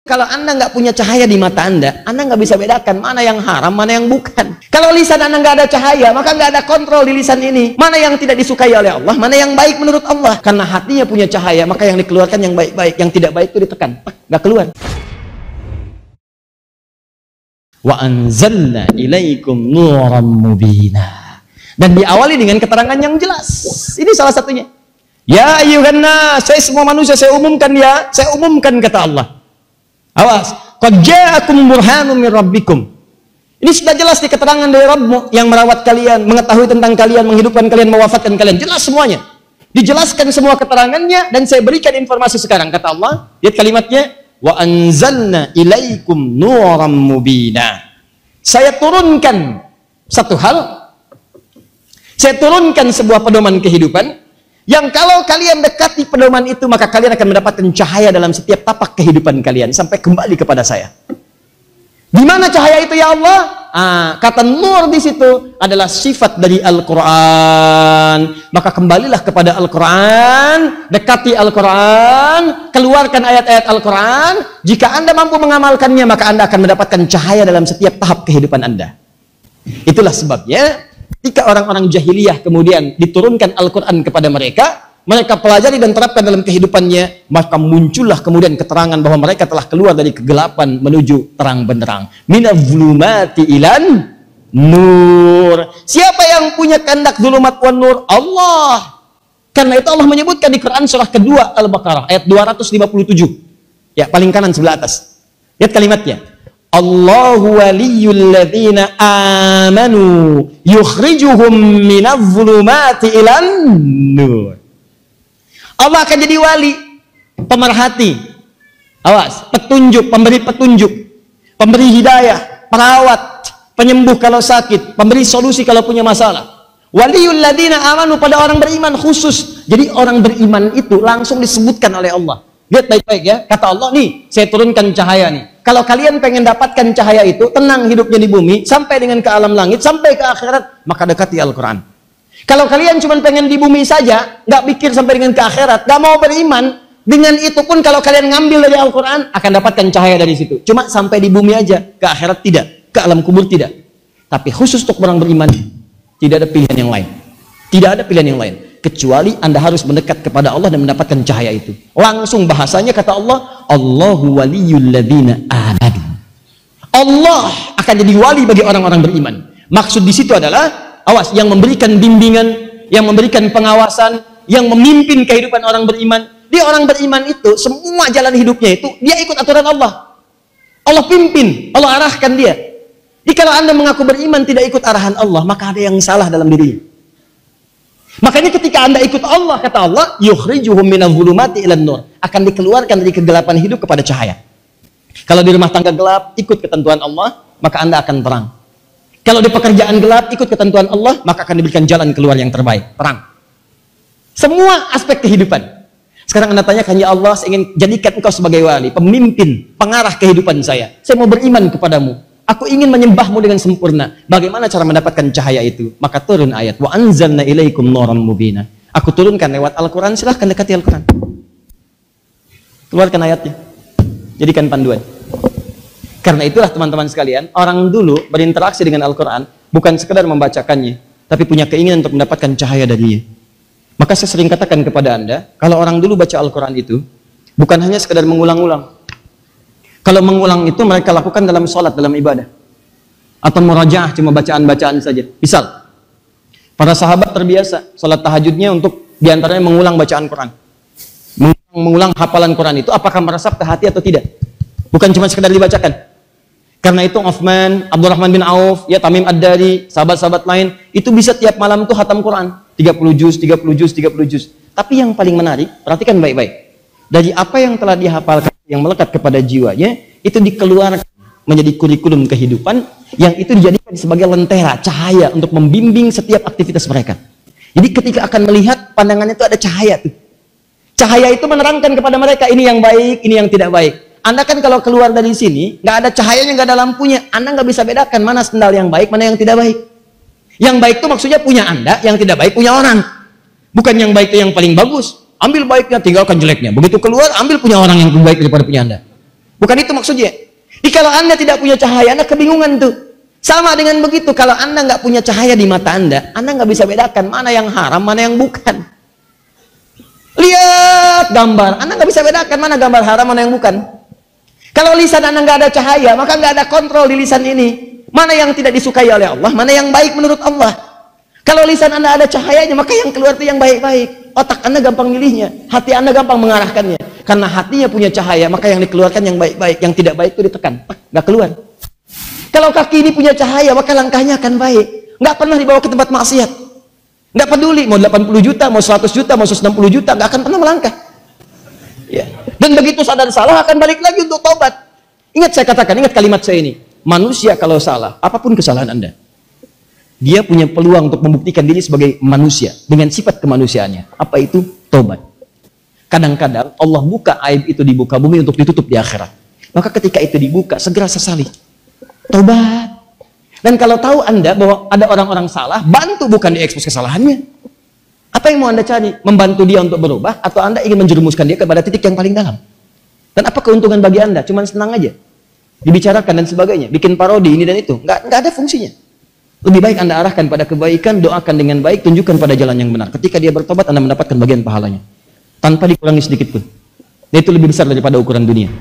Kalau Anda nggak punya cahaya di mata Anda nggak bisa bedakan mana yang haram, mana yang bukan. Kalau lisan Anda nggak ada cahaya, maka nggak ada kontrol di lisan ini. Mana yang tidak disukai oleh Allah, mana yang baik menurut Allah. Karena hatinya punya cahaya, maka yang dikeluarkan yang baik-baik, yang tidak baik itu ditekan, nggak keluar. Wa anzalna ilaikum nuran mubina. Dan diawali dengan keterangan yang jelas. Ini salah satunya. Ya ayyuhan nas, saya semua manusia saya umumkan ya, saya umumkan kata Allah. Awas, qad ja'akum burhanun min rabbikum. Ini sudah jelas di keterangan dari Rabbmu yang merawat kalian, mengetahui tentang kalian, menghidupkan kalian, mewafatkan kalian. Jelas semuanya. Dijelaskan semua keterangannya dan saya berikan informasi sekarang kata Allah. Lihat kalimatnya, wa anzalna ilaikum nuran mubina. Saya turunkan satu hal. Saya turunkan sebuah pedoman kehidupan yang kalau kalian dekati pedoman itu, maka kalian akan mendapatkan cahaya dalam setiap tapak kehidupan kalian sampai kembali kepada saya. Di mana cahaya itu ya Allah? Kata nur di situ adalah sifat dari Al-Quran. Maka kembalilah kepada Al-Quran, dekati Al-Quran, keluarkan ayat-ayat Al-Quran. Jika Anda mampu mengamalkannya, maka Anda akan mendapatkan cahaya dalam setiap tahap kehidupan Anda. Itulah sebabnya ketika orang-orang jahiliyah kemudian diturunkan Al-Quran kepada mereka, mereka pelajari dan terapkan dalam kehidupannya, maka muncullah kemudian keterangan bahwa mereka telah keluar dari kegelapan menuju terang benderang. Minadh-dhulumati ilan nur. Siapa yang punya kehendak dzulumat wan nur? Allah. Karena itu Allah menyebutkan di Quran surah kedua Al-Baqarah ayat 257. Ya, paling kanan sebelah atas. Lihat kalimatnya. Allahu waliyul ladzina amanu yukhrijuhum minadh-dhulumati ilan nur. Allah akan jadi wali, pemerhati, awas, petunjuk, pemberi petunjuk, pemberi hidayah, perawat, penyembuh kalau sakit, pemberi solusi kalau punya masalah. Waliyul ladzina amanu, pada orang beriman khusus. Jadi orang beriman itu langsung disebutkan oleh Allah. Lihat baik-baik ya, kata Allah nih, saya turunkan cahaya nih. Kalau kalian pengen dapatkan cahaya itu, tenang hidupnya di bumi, sampai dengan ke alam langit, sampai ke akhirat, maka dekati Al-Quran. Kalau kalian cuma pengen di bumi saja, nggak pikir sampai dengan ke akhirat, nggak mau beriman, dengan itu pun kalau kalian ngambil dari Al-Quran, akan dapatkan cahaya dari situ. Cuma sampai di bumi aja, ke akhirat tidak, ke alam kubur tidak. Tapi khusus untuk orang beriman, tidak ada pilihan yang lain. Tidak ada pilihan yang lain. Kecuali Anda harus mendekat kepada Allah dan mendapatkan cahaya itu. Langsung bahasanya kata Allah, Allahu waliyul ladzina amanu. Allah akan jadi wali bagi orang-orang beriman. Maksud di situ adalah, awas, yang memberikan bimbingan, yang memberikan pengawasan, yang memimpin kehidupan orang beriman. Dia orang beriman itu, semua jalan hidupnya itu, dia ikut aturan Allah. Allah pimpin, Allah arahkan dia. Jadi kalau Anda mengaku beriman tidak ikut arahan Allah, maka ada yang salah dalam dirinya. Makanya ketika Anda ikut Allah, kata Allah, yukhrijuhum minadh-dhulumati ilan nur, akan dikeluarkan dari kegelapan hidup kepada cahaya. Kalau di rumah tangga gelap, ikut ketentuan Allah, maka Anda akan terang. Kalau di pekerjaan gelap, ikut ketentuan Allah, maka akan diberikan jalan keluar yang terbaik, terang. Semua aspek kehidupan. Sekarang Anda tanyakan, ya Allah, saya ingin jadikan engkau sebagai wali, pemimpin, pengarah kehidupan saya. Saya mau beriman kepadamu. Aku ingin menyembahmu dengan sempurna. Bagaimana cara mendapatkan cahaya itu? Maka turun ayat, wa anzalna ilaikum nuran mubina. Aku turunkan lewat Al-Quran, silahkan dekati Al-Quran. Keluarkan ayatnya. Jadikan panduan. Karena itulah teman-teman sekalian, orang dulu berinteraksi dengan Al-Quran bukan sekedar membacakannya, tapi punya keinginan untuk mendapatkan cahaya darinya. Maka saya sering katakan kepada Anda, kalau orang dulu baca Al-Quran itu bukan hanya sekedar mengulang-ulang. Kalau mengulang itu mereka lakukan dalam sholat, dalam ibadah, atau murajaah, cuma bacaan-bacaan saja. Misal, para sahabat terbiasa sholat tahajudnya untuk diantaranya mengulang bacaan Quran, mengulang hafalan Quran itu. Apakah meresap ke hati atau tidak? Bukan cuma sekedar dibacakan. Karena itu Uthman, Abdurrahman bin Auf, ya Tamim Ad-Dari, sahabat-sahabat lain, itu bisa tiap malam tuh khatam Quran. 30 juz, 30 juz, 30 juz. Tapi yang paling menarik, perhatikan baik-baik. Dari apa yang telah dihafalkan, yang melekat kepada jiwanya, itu dikeluarkan menjadi kurikulum kehidupan, yang itu dijadikan sebagai lentera, cahaya untuk membimbing setiap aktivitas mereka. Jadi ketika akan melihat, pandangannya itu ada cahaya tuh. Cahaya itu menerangkan kepada mereka, ini yang baik, ini yang tidak baik. Anda kan kalau keluar dari sini, nggak ada cahayanya, nggak ada lampunya, Anda nggak bisa bedakan mana sendal yang baik, mana yang tidak baik. Yang baik itu maksudnya punya Anda, yang tidak baik punya orang. Bukan yang baik itu yang paling bagus. Ambil baiknya, tinggalkan jeleknya. Begitu keluar, ambil punya orang yang lebih baik daripada punya Anda. Bukan itu maksudnya. Jadi kalau Anda tidak punya cahaya, Anda kebingungan tuh. Sama dengan begitu, kalau Anda nggak punya cahaya di mata Anda nggak bisa bedakan mana yang haram, mana yang bukan. Lihat gambar, Anda nggak bisa bedakan mana gambar haram, mana yang bukan. Kalau lisan Anda nggak ada cahaya, maka nggak ada kontrol di lisan ini. Mana yang tidak disukai oleh Allah, mana yang baik menurut Allah. Kalau lisan Anda ada cahayanya, maka yang keluar itu yang baik-baik. Otak Anda gampang milihnya, hati Anda gampang mengarahkannya. Karena hatinya punya cahaya, maka yang dikeluarkan yang baik-baik, yang tidak baik itu ditekan, nggak keluar. Kalau kaki ini punya cahaya, maka langkahnya akan baik. Nggak pernah dibawa ke tempat maksiat. Nggak peduli, mau 80 juta, mau 100 juta, mau 160 juta, nggak akan pernah melangkah. Ya. Dan begitu sadar salah, akan balik lagi untuk taubat. Ingat saya katakan, ingat kalimat saya ini. Manusia kalau salah, apapun kesalahan Anda, dia punya peluang untuk membuktikan diri sebagai manusia dengan sifat kemanusiaannya. Apa itu? Taubat. Kadang-kadang Allah buka aib itu di muka bumi untuk ditutup di akhirat. Maka ketika itu dibuka, segera sesali. Taubat. Dan kalau tahu Anda bahwa ada orang-orang salah, bantu, bukan diekspos kesalahannya. Apa yang mau Anda cari? Membantu dia untuk berubah, atau Anda ingin menjerumuskan dia kepada titik yang paling dalam? Dan apa keuntungan bagi Anda? Cuman senang aja. Dibicarakan dan sebagainya. Bikin parodi ini dan itu. Nggak ada fungsinya. Lebih baik Anda arahkan pada kebaikan, doakan dengan baik, tunjukkan pada jalan yang benar. Ketika dia bertobat, Anda mendapatkan bagian pahalanya. Tanpa dikurangi sedikit pun. Dan itu lebih besar daripada ukuran dunia.